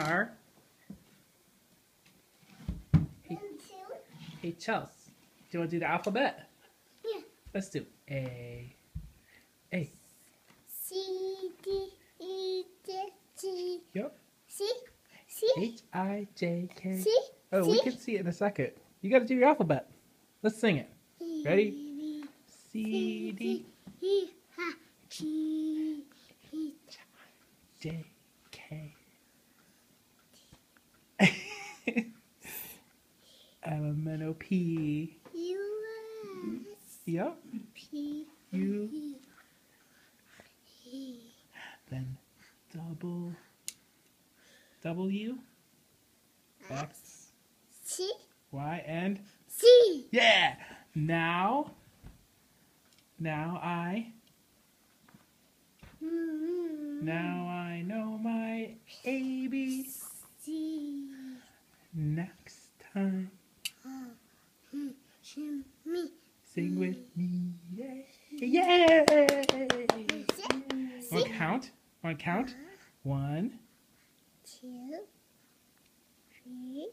car. Hey, Chels, do you want to do the alphabet? Yeah. Let's do A. C, D, E, F, G. Yep. C, H, I, J, K. C. Oh, we can see it in a second. You got to do your alphabet. Let's sing it. Ready? C, D, E, F, G, H, J, K. M-N-O-P. U, S, Yep. P, U. E. Then W, X, C, Y, and C. yeah. Now I know my ABC. C. Next time, Me. sing with me. Yay! Want to count? Want to count? 1, 2, 3.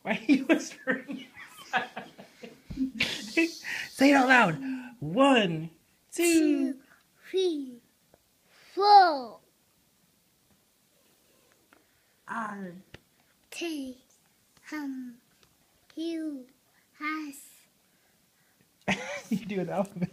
Why are you whispering? Say it out loud. 1, 2, 3, 4. R. T. U. S. You do an alphabet.